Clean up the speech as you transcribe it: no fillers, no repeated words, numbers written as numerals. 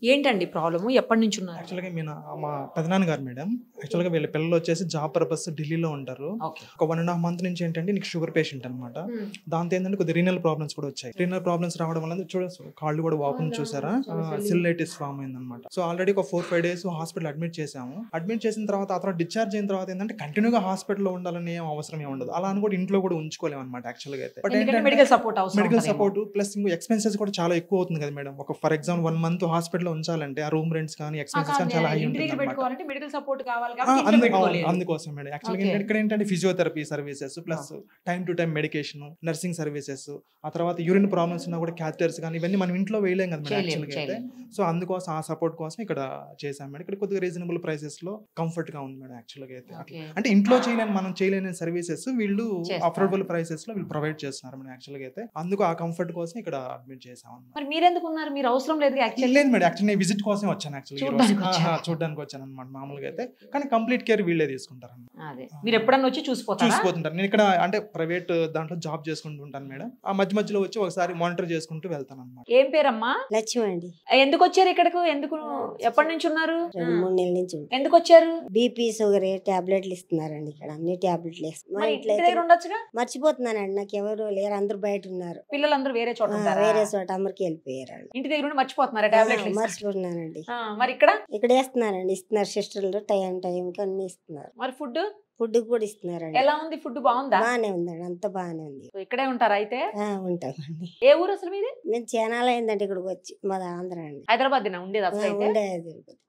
ఏంటండి ప్రాబ్లము? ఎప్పటి నుంచి ఉన్నారు? యాక్చువల్‌గా మా పెదనాన్నగారు మేడం. యాక్చువల్‌గా వీళ్ళ పిల్లలొచ్చేసి జాబ్ పర్పస్ ఢిల్లీలో ఉంటారు. ఓకే. ఒక 1 ½ మంత్ నుంచి ఏంటంటే నీకు షుగర్ పేషెంట్ అనమాట. హ్మ్. దాంతో ఏంటంటే కొద్దిగా రీనల్ ప్రాబ్లమ్స్ కూడా వచ్చాయి. రీనల్ ప్రాబ్లమ్స్ రావడం వల్ల కాళ్ళు కూడా వాపుంది చూసారా? సెల్యులైటిస్ ఫార్మ్ అయిందనమాట. సో ఆల్రెడీ ఒక 4, 5 డేస్ హాస్పిటల్ అడ్మిట్ చేసాము. అడ్మిట్ చేసిన తర్వాత ఆ తర్వాత డిశ్చార్జ్ అయిన తర్వాత ఏంటంటే కంటిన్యూగా హాస్పిటల్‌లో ఉండాలని ఏం అవసరం ఏమి ఉండదు. అలా అని కూడా ఇంట్లో కూడా ఉంచుకోలేము అనమాట యాక్చువల్‌గా అయితే. బట్ ఎందుకంటే ఏంటంటే మెడికల్ సపోర్ట్ అవసరం మెడికల్ ఉంటదేమో. సపోర్ట్ ప్లస్ ఇంకో ఎక్స్‌పెన్సెస్ కూడా చాలా ఎక్కువ అవుతుంది కదా మేడం. ఒక ఫర్ ఎగ్జాంపుల్ 1 మంత్ హాస్పిటల్‌లో ఉంచాలంటే ఆ రూమ్ రెంట్స్ కానీ ఎక్స్‌పెన్సెస్ కానీ చాలా హై ఇంటి దగ్గర ఉంటుందన్నమాట. పెట్టుకోవాలంటే మెడికల్ సపోర్ట్ కావాలి కాబట్టి ఇంట్లో పెట్టుకోలేరు. అందుకోసం మేడం. యాక్చువల్‌గా ఓకే. ఇక్కడ ఏంటంటే physiotherapy services plus time to time medication, nursing services, ఆ తర్వాత యూరిన్ ప్రాబ్లమ్స్ ఉన్నా కూడా క్యాథెటర్స్ కానీ ఇవన్నీ మనం ఇంట్లో వేయలేం కదా మేడం యాక్చువల్‌గా అయితే. సో అందుకోసం ఆ సపోర్ట్ కోసం ఇక్కడ చేశాం మేడం. ఇక్కడ కొద్దిగా రీజనబుల్ ప్రైసెస్‌లో కంఫర్ట్‌గా ఉంది మేడం యాక్చువల్‌గా అయితే. ఓకే. అంటే ఇంట్లో మనం చేయలేని సర్వీసెస్ వీళ్ళు చేస్తారు. అఫోర్డబుల్ ప్రైసెస్‌లో వీళ్ళు ప్రొవైడ్ చేస్తున్నారు మేడం యాక్చువల్‌గా అయితే. అందుకు ఆ కంఫర్ట్ కోసం ఇక్కడ అడ్మిట్ చేశాం అన్నమాట. మరి మీరెందుకు ఉన్నారు? మీరు అవసరం లేదు యాక్చువల్లీ. లేదు మేడం. యాక్చువల్లీ నేను విజిట్ కోసమే వచ్చాను యాక్చువల్లీ ఈరోజు. చూడ్డానికి వచ్చారా? చూడ్డానికి వచ్చానన్నమాట మామూలుగా అయితే. కానీ కంప్లీట్ కేర్ వీళ్ళే తీసుకుంటారన్నమాట. అదే. మీరు ఎప్పుడన్నా వచ్చి చూసిపోతారా? చూసిపోతుంటాను. నేను ఇక్కడ అంటే ప్రైవేట్ దాంట్లో జాబ్ చేసుకుంటూ ఉంటాను మేడం. ఆ మధ్య మధ్యలో వచ్చి ఒకసారి మానిటర్ చేసుకుంటూ వెళ్తానన్నమాట. ఏం పేరమ్మా? లక్ష్మి అండి. ఎందుకు వచ్చారు ఇక్కడకు? ఎప్పటి నుంచి ఉన్నారు? 2-3 నెలల నుంచి ఉంది. ఎందుకు వచ్చారు? బీపీ షుగర్ టాబ్లెట్లు ఇస్తున్నారండి ఇక్కడ అన్ని టాబ్లెట్లు మా మరి ఇంట్లో ఇంటి దగ్గర ఉండొచ్చుగా? మర్చిపోతున్నానండి, నాకు ఎవరు లేరు, అందరూ బయట ఉన్నారు. పిల్లలందరూ వేరే చోట ఉంటారా? వేరే చోట అమ్మరికి వెళ్ళిపోయారు వాళ్ళు. ఇంటి దగ్గర ఉండి మర్చిపోతున్నారా టాబ్లెట్లు? మర్చిపోతున్నానండి. మరి ఇక్కడ ఇక్కడ వేస్తున్నారండి, ఇస్తున్నారు సిస్టర్లు టైం టైంకి అన్ని ఇస్తున్నారు. మరి ఫుడ్ ఫుడ్ కూడా ఇస్తున్నారండి. ఎలా ఉంది? ఫుడ్ బాగుందా? బాగానే ఉందండి, అంత బాగానే ఉంది. సో ఇక్కడే ఉంటారా అయితే? ఉంటామండి. ఏ ఊరు అసలు మీది? మేము చాలా అయిందండి ఇక్కడికి వచ్చి, మాది ఆంధ్ర అండి. హైదరాబాద్ ఉండేది అసలు అయితే? ఉండేది